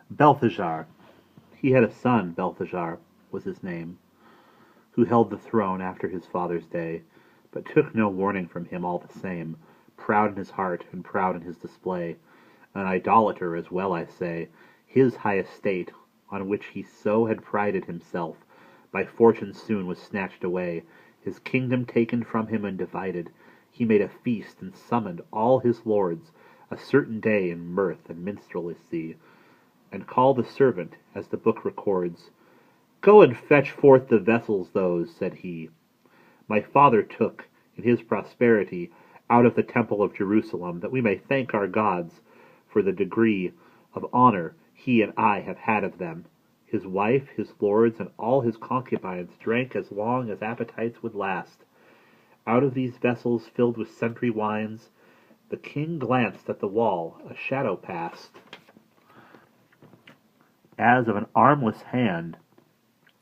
Belshazzar. He had a son, Belshazzar was his name, who held the throne after his father's day, but took no warning from him all the same, proud in his heart and proud in his display, an idolater as well I say, his high estate, on which he so had prided himself, by fortune soon was snatched away, his kingdom taken from him and divided. He made a feast and summoned all his lords, a certain day in mirth and minstrelsy, and called the servant, as the book records. Go and fetch forth the vessels those, said he, my father took, in his prosperity, out of the temple of Jerusalem, that we may thank our gods for the degree of honor he and I have had of them. His wife, his lords, and all his concubines drank as long as appetites would last. Out of these vessels filled with sundry wines, the king glanced at the wall, a shadow passed, as of an armless hand,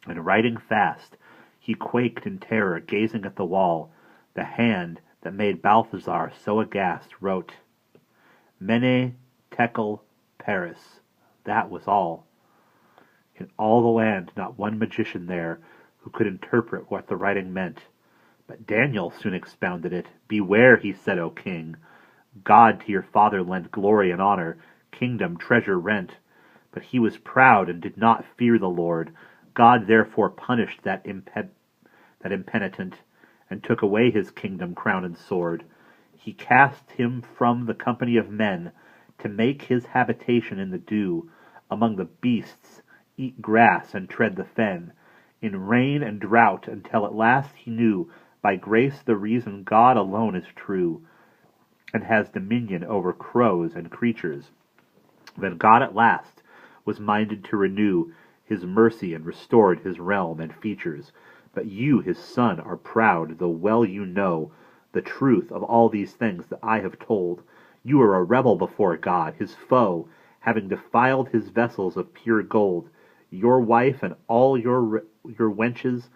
and writing fast, he quaked in terror, gazing at the wall. The hand that made Balthazar so aghast wrote, Mene, Tekel, Paris. That was all. In all the land not one magician there who could interpret what the writing meant. But Daniel soon expounded it. Beware, he said, O king. God to your father lent glory and honor, kingdom, treasure, rent. But he was proud and did not fear the Lord. God therefore punished that impenitent, and took away his kingdom, crown, and sword. He cast him from the company of men, to make his habitation in the dew, among the beasts, eat grass and tread the fen, in rain and drought, until at last he knew, by grace the reason God alone is true, and has dominion over crows and creatures. Then God at last was minded to renew his mercy and restored his realm and features. But you, his son, are proud, though well you know the truth of all these things that I have told. You are a rebel before God, his foe, having defiled his vessels of pure gold. Your wife and all your wenches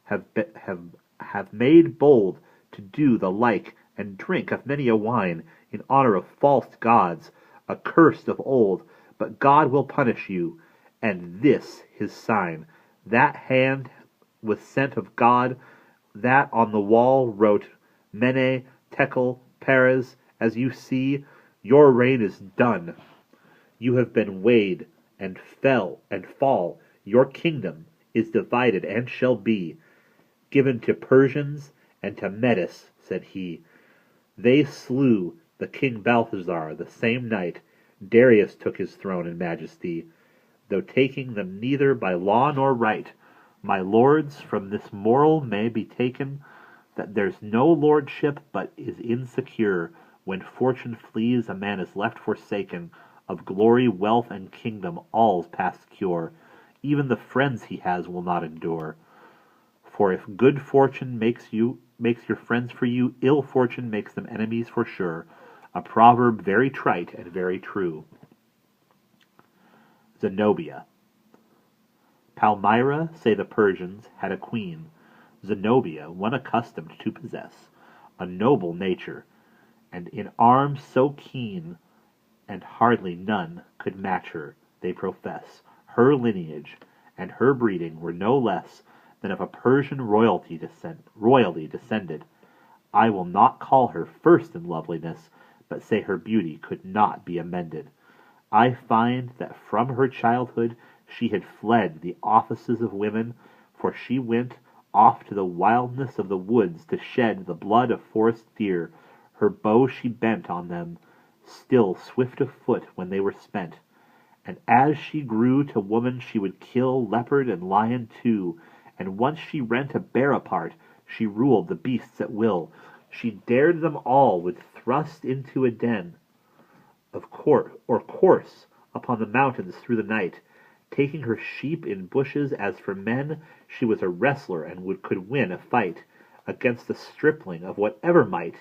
have made bold to do the like, and drink of many a wine, in honor of false gods, accursed of old. But God will punish you, and this his sign. That hand was sent of God, that on the wall wrote Mene, Tekel, Pares. As you see, your reign is done. You have been weighed, and fell, and fall. Your kingdom is divided, and shall be given to Persians and to Medes, said he. They slew the king Balthazar the same night. Darius took his throne and majesty, though taking them neither by law nor right. My lords, from this moral may be taken, that there's no lordship but is insecure. When fortune flees, a man is left forsaken. Of glory, wealth, and kingdom, all's past cure. Even the friends he has will not endure. For if good fortune makes your friends for you, ill fortune makes them enemies for sure. A proverb very trite and very true. Zenobia. Palmyra, say the Persians, had a queen, Zenobia, one accustomed to possess a noble nature, and in arms so keen, and hardly none could match her, they profess. Her lineage and her breeding were no less than of a Persian royally descended. I will not call her first in loveliness, but say her beauty could not be amended. I find that from her childhood she had fled the offices of women, for she went off to the wildness of the woods to shed the blood of forest deer. Her bow she bent on them, still swift of foot when they were spent. And as she grew to woman she would kill leopard and lion too, and once she rent a bear apart, she ruled the beasts at will. She dared them all with thrust into a den of course upon the mountains through the night, taking her sheep in bushes. As for men, she was a wrestler and could win a fight against a stripling of whatever might.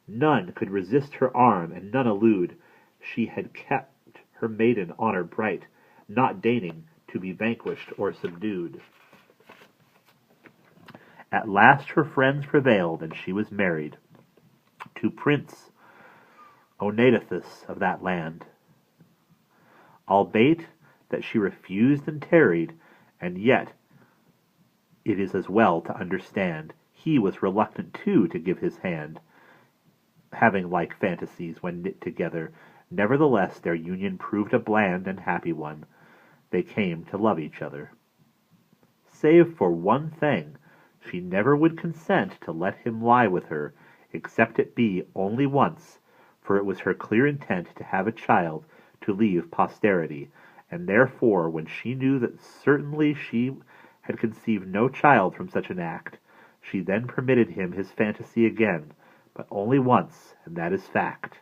None could resist her arm, and none elude. She had kept her maiden honor bright, not deigning to be vanquished or subdued. At last her friends prevailed, and she was married to Prince Onedathus of that land. Albeit that she refused and tarried, and yet it is as well to understand he was reluctant too to give his hand, having like fantasies when knit together. Nevertheless their union proved a bland and happy one. They came to love each other. Save for one thing, she never would consent to let him lie with her, except it be only once, for it was her clear intent to have a child to leave posterity, and therefore when she knew that certainly she had conceived no child from such an act, she then permitted him his fantasy again, but only once, and that is fact.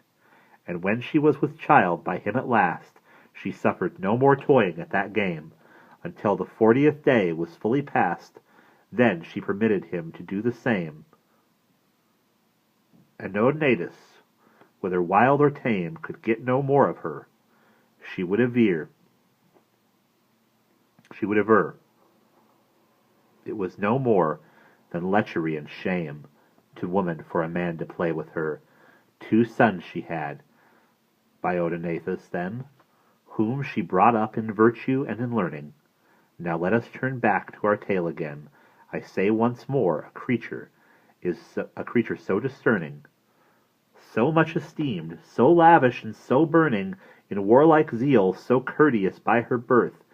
And when she was with child by him at last, she suffered no more toying at that game, until the 40th day was fully past. Then she permitted him to do the same. And Odenatus, whether wild or tame, could get no more of her. She would aver. It was no more than lechery and shame to woman for a man to play with her. 2 sons she had, by Odenathus then, whom she brought up in virtue and in learning. Now let us turn back to our tale again. I say once more, a creature so discerning, so much esteemed, so lavish and so burning in warlike zeal, so courteous by her birth,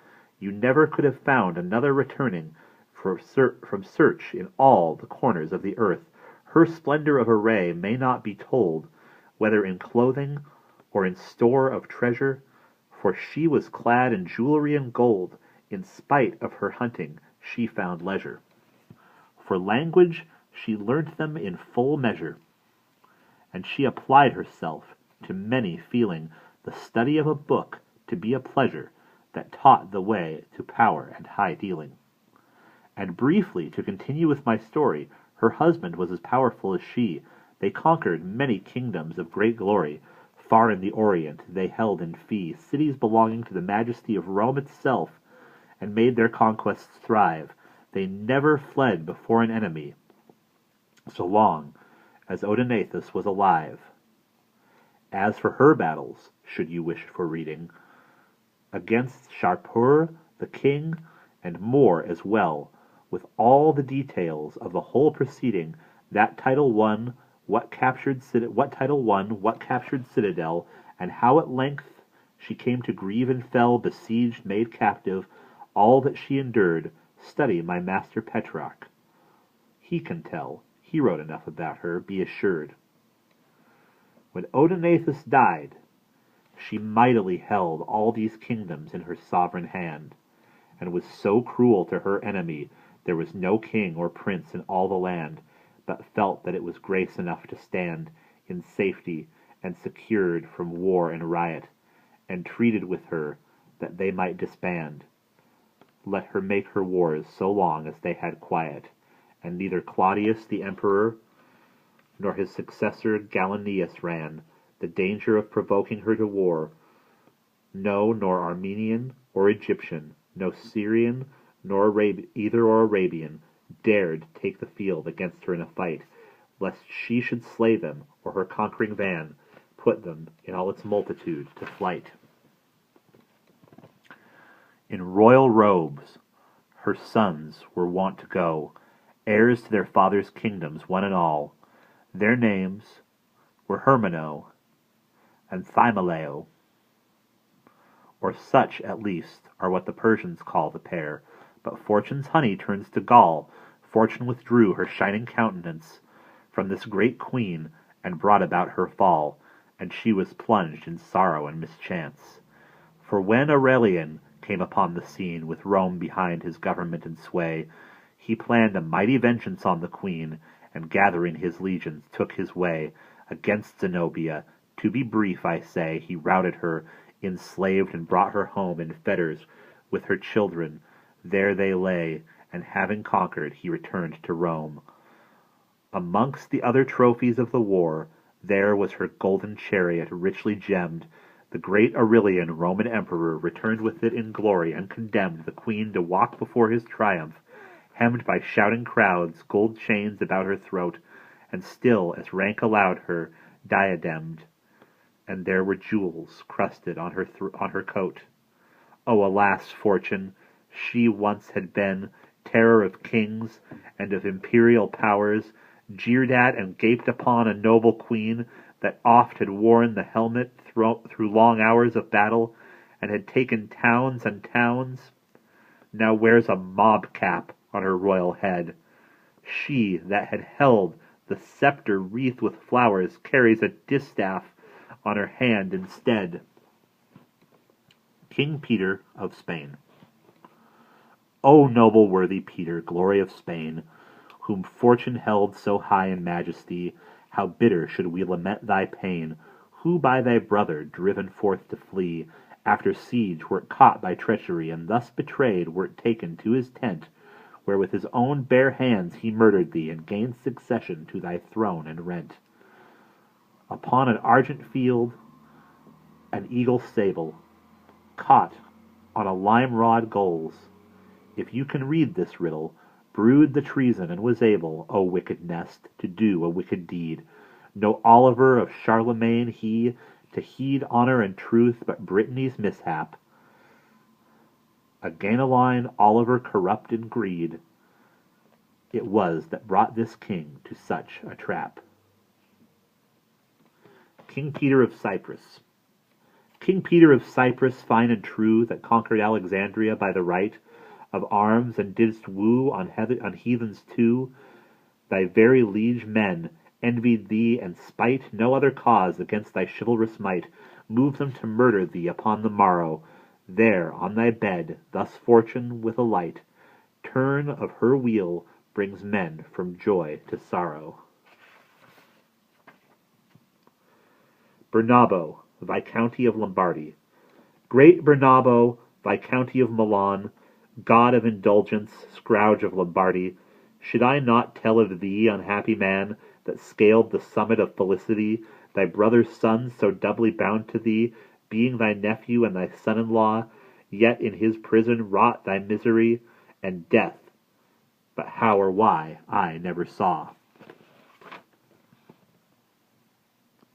you never could have found another returning from search in all the corners of the earth. Her splendor of array may not be told, whether in clothing or in store of treasure, for she was clad in jewelry and gold. In spite of her hunting, she found leisure. For language, she learnt them in full measure, and she applied herself to many, feeling the study of a book to be a pleasure that taught the way to power and high dealing. And briefly, to continue with my story, her husband was as powerful as she. They conquered many kingdoms of great glory. Far in the Orient they held in fee cities belonging to the majesty of Rome itself, and made their conquests thrive. They never fled before an enemy, so long as Odenathus was alive. As for her battles, should you wish for reading, against Shapur the king, and more as well, with all the details of the whole proceeding, that title won, what captured citadel, and how at length she came to grieve and fell, besieged, made captive, all that she endured, study my master Petrarch. He can tell. He wrote enough about her, be assured. When Odenathus died, she mightily held all these kingdoms in her sovereign hand, and was so cruel to her enemy, there was no king or prince in all the land but felt that it was grace enough to stand in safety and secured from war and riot, and treated with her that they might disband. Let her make her wars so long as they had quiet, and neither Claudius the emperor nor his successor Gallienus ran the danger of provoking her to war. No, nor Armenian or Egyptian, no Syrian nor Arabian dared take the field against her in a fight, lest she should slay them, or her conquering van put them in all its multitude to flight. In royal robes her sons were wont to go, heirs to their father's kingdoms, one and all. Their names were Hermano and Thymaleo, or such, at least, are what the Persians call the pair. But fortune's honey turns to gall. Fortune withdrew her shining countenance from this great queen, and brought about her fall, and she was plunged in sorrow and mischance. For when Aurelian came upon the scene, with Rome behind his government and sway, he planned a mighty vengeance on the queen, and gathering his legions took his way against Zenobia. To be brief, I say, he routed her, enslaved, and brought her home in fetters with her children. There they lay, and having conquered, he returned to Rome. Amongst the other trophies of the war, there was her golden chariot, richly gemmed. The great Aurelian, Roman emperor, returned with it in glory, and condemned the queen to walk before his triumph, hemmed by shouting crowds, gold chains about her throat, and still, as rank allowed her, diademed, and there were jewels crusted on her coat. Oh, alas, Fortune! She once had been terror of kings and of imperial powers, jeered at and gaped upon a noble queen that oft had worn the helmet through long hours of battle, and had taken towns and towns, now wears a mob cap on her royal head. She that had held the sceptre wreathed with flowers carries a distaff on her hand instead. King Peter of Spain. O noble worthy Peter, glory of Spain, whom fortune held so high in majesty, how bitter should we lament thy pain, who by thy brother, driven forth to flee, after siege wert caught by treachery, and thus betrayed wert taken to his tent, where with his own bare hands he murdered thee, and gained succession to thy throne and rent. Upon an argent field, an eagle sable, caught on a lime-rod goals. If you can read this riddle, brewed the treason and was able, O wicked nest, to do a wicked deed. No Oliver of Charlemagne he, to heed honour and truth, but Brittany's mishap. A Gainoline Oliver corrupt in greed, it was that brought this king to such a trap. King Peter of Cyprus. King Peter of Cyprus, fine and true, that conquered Alexandria by the right of arms, and didst woo on heathens too, thy very liege men envied thee, and spite no other cause against thy chivalrous might, moved them to murder thee upon the morrow. There on thy bed, thus fortune with a light turn of her wheel brings men from joy to sorrow. Bernabo, Visconti of Lombardy. Great Bernabo, Visconti of Milan, god of indulgence, scourge of Lombardy, should I not tell of thee, unhappy man, that scaled the summit of felicity, thy brother's son so doubly bound to thee, being thy nephew and thy son-in-law, yet in his prison wrought thy misery and death, but how or why I never saw.